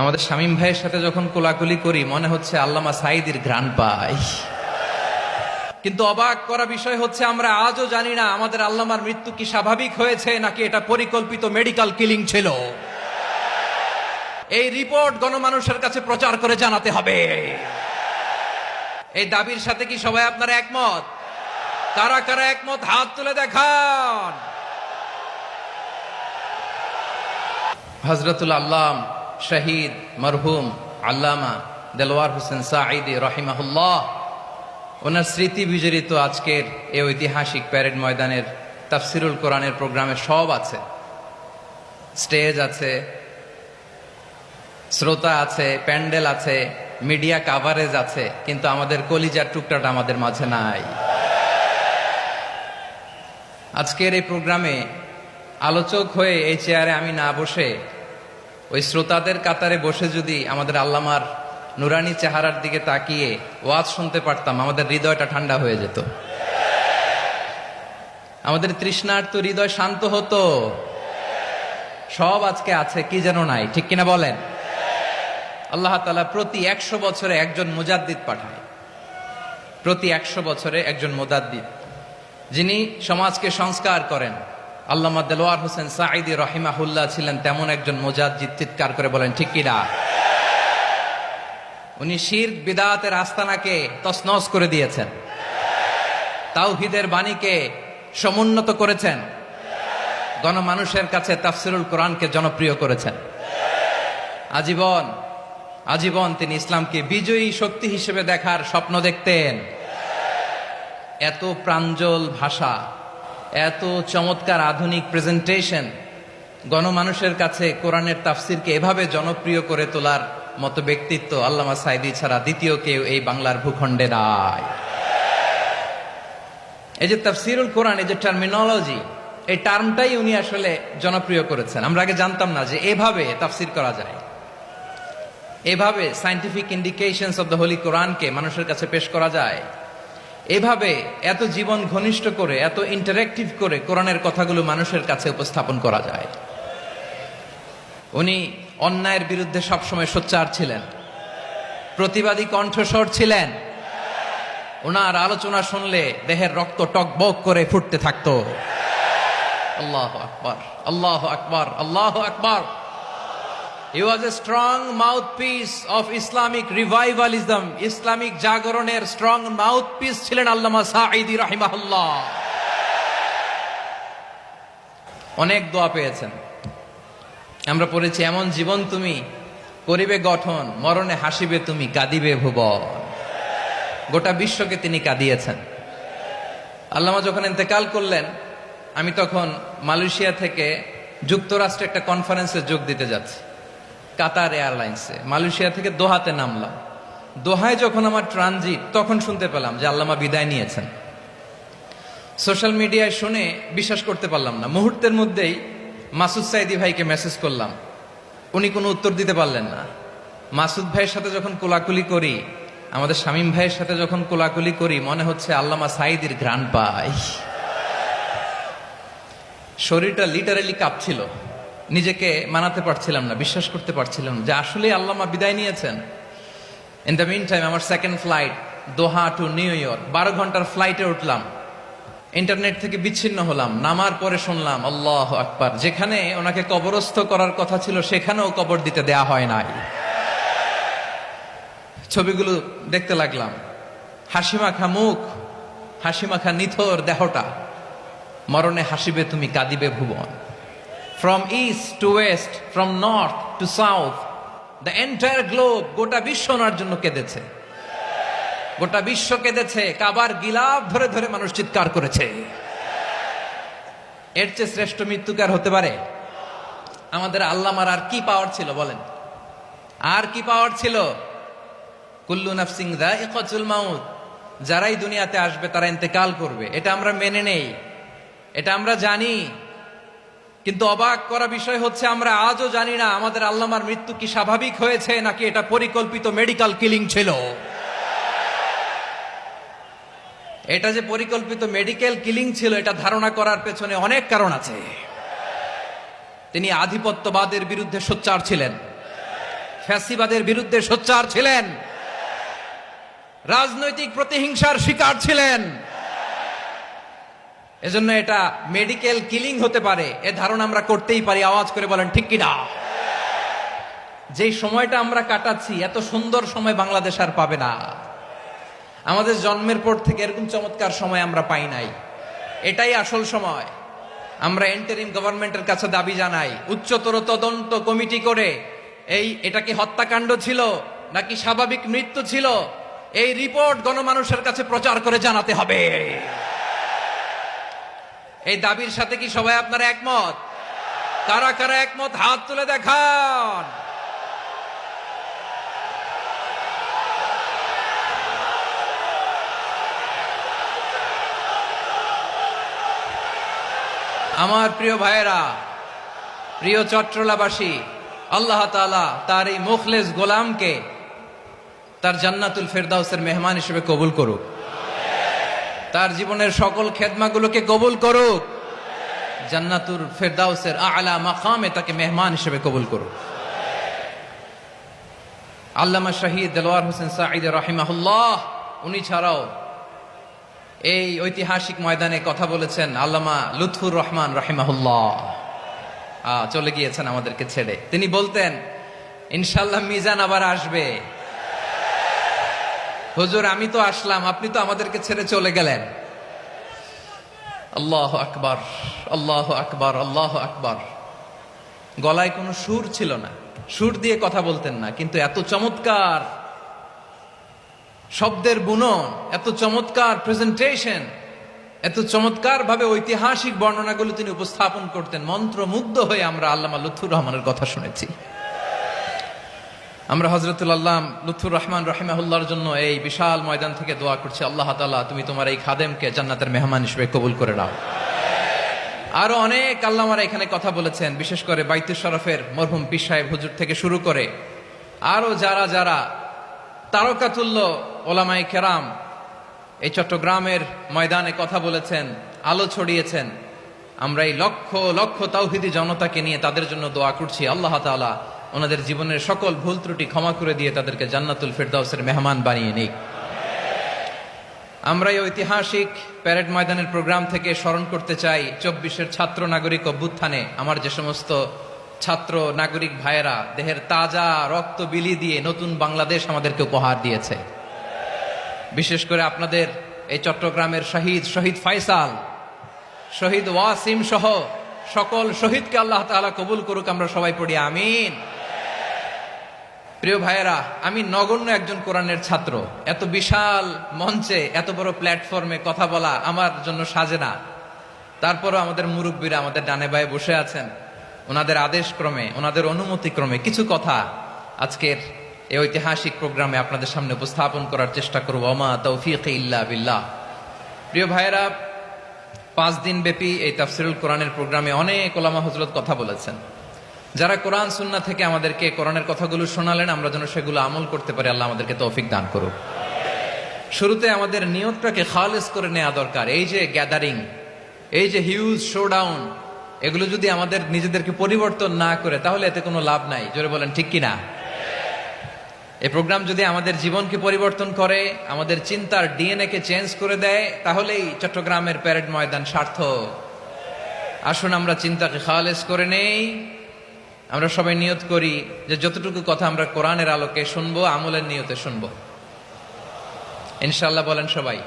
আমাদের শামীম ভাইয়ের সাথে যখন কোলাকুলি করি মনে হচ্ছে আল্লামা সাঈদীর ঘ্রাণ পাই। কিন্তু অবাক করা বিষয় হচ্ছে আমরা আজও জানি না আমাদের আল্লামার মৃত্যু কি স্বাভাবিক হয়েছে নাকি এটা পরিকল্পিত মেডিকেল কিলিং ছিল। এই রিপোর্ট গণমানুষের কাছে প্রচার করে জানাতে হবে। এই দাবির সাথে কি সবাই আপনারা একমত? কারা কারা একমত হাত তুলে দেখান। হযরতুল আল্লাম শহীদ মরহুম আল্লামা দেলোয়ার হোসেন সাঈদী রাহিমাহুল্লাহ, ওনার স্মৃতি বিজড়িত আজকের এই ঐতিহাসিক প্যারেড ময়দানের তাফসিরুল কোরআনের প্রোগ্রামে সব আছে। স্টেজ আছে, শ্রোতা আছে, প্যান্ডেল আছে, মিডিয়া কাভারেজ আছে, কিন্তু আমাদের কলিজার টুকটাটা আমাদের মাঝে নাই। আজকের এই প্রোগ্রামে আলোচক হয়ে এই চেয়ারে আমি না বসে ওই শ্রোতাদের কাতারে বসে যদি আমাদের আল্লামার নুরানি চেহারার দিকে তাকিয়ে ওয়াজ শুনতে পারতাম, আমাদের হৃদয়টা ঠান্ডা হয়ে যেত, আমাদের তৃষ্ণার্ত হৃদয় শান্ত হতো। সব আজকে আছে, কি যেন নাই, ঠিক কিনা বলেন? আল্লাহ তাআলা প্রতি 100 বছরে একজন মুজাদ্দিদ পাঠায়, প্রতি 100 বছরে একজন মুজাদ্দিদ, যিনি সমাজকে সংস্কার করেন। আল্লামা দেলোয়ার হোসেন সাঈদী রাহিমাহুল্লাহ ছিলেন তেমন একজন মুজাদ্দিদ। চিৎকার করে বলেন ঠিক কিনা? উনি শিরক বিদআতের আস্তানাকে তছনছ করে দিয়েছেন, তাওহীদের বাণীকে সমুন্নত করেছেন, গণমানুষের কাছে তাফসিরুল কোরআনকে জনপ্রিয় করেছেন। আজীবন আজীবন তিনি ইসলামকে বিজয়ী শক্তি হিসেবে দেখার স্বপ্ন দেখতেন। এত প্রাঞ্জল ভাষা, এত চমৎকার আধুনিক প্রেজেন্টেশন, গণমানুষের কাছে কোরআনের তাফসিরকে এভাবে জনপ্রিয় করে তোলার মতো ব্যক্তিত্ব আল্লামা সাঈদী ছাড়া দ্বিতীয় কেউ এই বাংলার ভূখণ্ডে নাই। এই যে তাফসিরুল কোরআন, এই যে টার্মিনোলজি, এই টার্মটাই উনি আসলে জনপ্রিয় করেছেন। আমরা আগে জানতাম না যে এভাবে তাফসির করা যায়, এভাবে scientific indications of the Holi কোরআনকে মানুষের কাছে পেশ করা যায়, এভাবে এত জীবন ঘনিষ্ঠ করে, এত ইন্টারেক্টিভ করে কোরআনের কথাগুলো মানুষের কাছে উপস্থাপন করা যায়। উনি অন্যায়ের বিরুদ্ধে সবসময় সোচ্চার ছিলেন, প্রতিবাদী কণ্ঠস্বর ছিলেন। ওনার আলোচনা শুনলে দেহের রক্ত টকবক করে ফুটতে থাকতো। আল্লাহু আকবার, আল্লাহু আকবার, আল্লাহু আকবার। He was a strong mouthpiece of Islamic revivalism. Islamic জাগরণের স্ট্রং মাউথপিস ছিলেন আল্লামা সাঈদী রাহিমাহুল্লাহ। অনেক দোয়া পেয়েছেন, আমরা পড়েছি, এমন জীবন তুমি করিবে গঠন, মরণে হাসিবে তুমি, কাঁদিবে ভুবন। গোটা বিশ্বকে তিনি কাঁদিয়েছেন। আল্লামা যখন ইন্তেকাল করলেন, আমি তখন মালয়েশিয়া থেকে যুক্তরাষ্ট্রে একটা কনফারেন্সে যোগ দিতে যাচ্ছি, কাতার এয়ারলাইন্সে। মালয়েশিয়া থেকে দোহাতে নামলাম। দোহায় যখন আমার ট্রানজিট, তখন শুনতে পেলাম যে আল্লামা বিদায় নিয়েছেন। সোশ্যাল মিডিয়ায় শুনে বিশ্বাস করতে পারলাম না। মুহূর্তের মধ্যেই মাসুদ সাঈদী ভাইকে মেসেজ করলাম, উনি কোনো উত্তর দিতে পারলেন না। মাসুদ ভাইয়ের সাথে যখন কোলাকুলি করি, আমাদের শামীম ভাইয়ের সাথে যখন কোলাকুলি করি, মনে হচ্ছে আল্লামা সাঈদীর ঘ্রাণ পাই। শরীরটা লিটারালি কাঁপছিল, নিজেকে মানাতে পারছিলাম না, বিশ্বাস করতে পারছিলাম যে আসলে আল্লামা বিদায় নিয়েছেন। ইন দ্য মিন টাইম আমার সেকেন্ড ফ্লাইট দোহা টু নিউ ইয়র্ক, 12 ঘন্টার ফ্লাইটে উঠলাম, ইন্টারনেট থেকে বিচ্ছিন্ন হলাম। নামার পরে শুনলাম আল্লাহু আকবার, যেখানে ওনাকে কবরস্থ করার কথা ছিল সেখানেও কবর দিতে দেয়া হয় নাই। ছবিগুলো দেখতে লাগলাম, হাসিমাখা মুখ, হাসিমাখা নিথর দেহটা, মরণে হাসিবে তুমি, কাঁদিবে ভুবন। From east to west, from north to south, the entire globe, গোটা বিশ্ব ওনার জন্য কেঁদেছে, গোটা বিশ্ব কেঁদেছে। কাবার গিলাফ ধরে ধরে মানুষ চিৎকার করেছে। এর চেয়ে শ্রেষ্ঠ মৃত্যুকার হতে পারে? আমাদের আল্লামার আর কি পাওয়ার ছিল বলেন? আর কি পাওয়ার ছিল? কুল্লু নাফসিন যায়িকাতুল মাউত, যারাই দুনিয়াতে আসবে তারা ইন্তেকাল করবে, এটা আমরা মেনে নেই, এটা আমরা জানি। কিন্তু অবাক করা বিষয় হচ্ছে আমরা আজও জানি না আমাদের আল্লামার মৃত্যু কি স্বাভাবিক হয়েছে নাকি এটা পরিকল্পিত মেডিকেল কিলিং ছিল। এটা যে পরিকল্পিত মেডিকেল কিলিং ছিল, এটা ধারণা করার পেছনে অনেক কারণ আছে। তিনি আধিপত্যবাদের বিরুদ্ধে সোচ্চার ছিলেন, ফ্যাসিবাদের বিরুদ্ধে সোচ্চার ছিলেন, রাজনৈতিক প্রতিহিংসার শিকার ছিলেন। এজন্য এটা মেডিকেল কিলিং হতে পারে এ ধারণা আমরা করতেই পারি। আওয়াজ করে বলেন ঠিক কিনা? যেই সময়টা আমরা কাটাচ্ছি, এত সুন্দর সময় বাংলাদেশ আর পাবে না। আমাদের জন্মের পর থেকে এরকম চমৎকার সময় আমরা পাই নাই। এটাই আসল সময়। আমরা ইন্টারিম গভর্নমেন্টের কাছে দাবি জানাই, উচ্চতর তদন্ত কমিটি করে এটা কি হত্যাকাণ্ড ছিল নাকি স্বাভাবিক মৃত্যু ছিল, এই রিপোর্ট গণমানুষের কাছে প্রচার করে জানাতে হবে। এই দাবির সাথে কি সবাই আপনারা একমত? কারা কারা একমত হাত তুলে দেখান। আমার প্রিয় ভাইয়েরা, প্রিয় চট্টলাবাসী, আল্লাহ তাআলা তার এই মুখলেস গোলামকে তার জান্নাতুল ফেরদাউসের মেহমান হিসেবে কবুল করুক। তার জীবনের সকল খেদমাগুলোকে কবুল করুক। জান্নাতুল ফেরদাউসের আলা মাকামে তাকে মেহমান হিসেবে কবুল করুক। আল্লামা শহীদ দেলোয়ার হোসেন সাঈদ রাহিমাহুল্লাহ, উনি ছাড়াও এই ঐতিহাসিক ময়দানে কথা বলেছেন আল্লামা লুৎফুর রহমান রাহিমাহুল্লাহ। চলে গিয়েছেন আমাদেরকে ছেড়ে। তিনি বলতেন, ইনশাআল্লাহ মিজান আবার আসবে। হুজুর, আমি তো আসলাম, আপনি তো আমাদেরকে ছেড়ে চলে গেলেন। আল্লাহু আকবার, আল্লাহু আকবার, আল্লাহু আকবার। গলায় কোনো সুর ছিল না, সুর দিয়ে কথা বলতেন না, কিন্তু এত চমৎকার শব্দের বুনন, এত চমৎকার প্রেজেন্টেশন, এত চমৎকার ভাবে ঐতিহাসিক বর্ণনাগুলো তিনি উপস্থাপন করতেন। মন্ত্রমুগ্ধ হয়ে আমরা আল্লামা লুৎফুর রহমানের কথা শুনেছি। আমরা হযরতুল আল্লাহ লুৎফুর রহমান রাহিমাহুল্লাহর জন্য এই বিশাল ময়দান থেকে দোয়া করছি, আল্লাহ তাআলা তুমি তোমার এই খাদেমকে জান্নাতের মেহমান হিসেবে কবুল করে নাও। আরো অনেক আল্লামারা এখানে কথা বলেছেন, বিশেষ করে বাইতুল শরফের মরহুম পীর সাহেব হুজুর থেকে শুরু করে আরো যারা যারা তারকাতুল্য ওলামায়ে কেরাম এই চট্টগ্রামের ময়দানে কথা বলেছেন, আলো ছড়িয়েছেন। আমরা এই লক্ষ লক্ষ তাওহীদি জনতাকে নিয়ে তাদের জন্য দোয়া করছি, আল্লাহ তাআলা ওনাদের জীবনের সকল ভুল ত্রুটি ক্ষমা করে দিয়ে তাদেরকে জান্নাতুল ফেরদাউসের মেহমান বানিয়ে নিক। আমরা এই ঐতিহাসিক প্যারেড ময়দানের প্রোগ্রাম থেকে স্মরণ করতে চাই 24-এর ছাত্র নাগরিক অভ্যুত্থানে আমার যে সমস্ত ছাত্র নাগরিক ভাইয়েরা দেহের তাজা রক্ত বিলি দিয়ে নতুন বাংলাদেশ আমাদেরকে উপহার দিয়েছে। বিশেষ করে আপনাদের এই চট্টগ্রামের শহীদ ফাইসাল, শহীদ ওয়াসিম সহ সকল শহীদকে আল্লাহ তাআলা কবুল করুক। আমরা সবাই পড়ি আমিন। প্রিয় ভাইয়েরা, আমি নগণ্য একজন কোরআনের ছাত্র। এত বিশাল মঞ্চে এত বড় প্ল্যাটফর্মে কথা বলা আমার জন্য সাজে না। তারপরও আমাদের মুরব্বীরা আমাদের ডানে বায়ে বসে আছেন, ওনাদের আদেশ ক্রমে, ওনাদের অনুমতি ক্রমে কিছু কথা আজকের এই ঐতিহাসিক প্রোগ্রামে আপনাদের সামনে উপস্থাপন করার চেষ্টা করব। ওমা তৌফিক ইল্লা বিল্লাহ। প্রিয় ভাইয়েরা, 5 দিন ব্যাপী এই তাফসিরুল কোরআনের প্রোগ্রামে অনেক ওলামা হযরত কথা বলেছেন। যারা কোরআন সুন্নাহ থেকে আমাদেরকে কোরআনের কথাগুলো শোনালেন, আমরা যেন সেগুলো আমল করতে পারি, আল্লাহ আমাদেরকে তৌফিক দান করুক। শুরুতে আমাদের নিয়তটাকে খালেস করে নেওয়া দরকার। এই যে গ্যাদারিং, এই যে হিউজ শোডাউন, এগুলো যদি আমাদের নিজেদেরকে পরিবর্তন না করে তাহলে এতে কোনো লাভ নাই। জোরে বলেন ঠিক কিনা? এই প্রোগ্রাম যদি আমাদের জীবনকে পরিবর্তন করে, আমাদের চিন্তার ডিএনএ কে চেঞ্জ করে দেয়, তাহলেই চট্টগ্রামের প্যারেড ময়দান সার্থক। আসুন আমরা চিন্তাকে খালেস করে নেই। আমরা সবাই নিয়ত করি যে যতটুকু কথা আমরা কোরআনের আলোকে শুনবো, আমলের নিয়তে শুনবো ইনশাআল্লাহ। বলেন সবাই।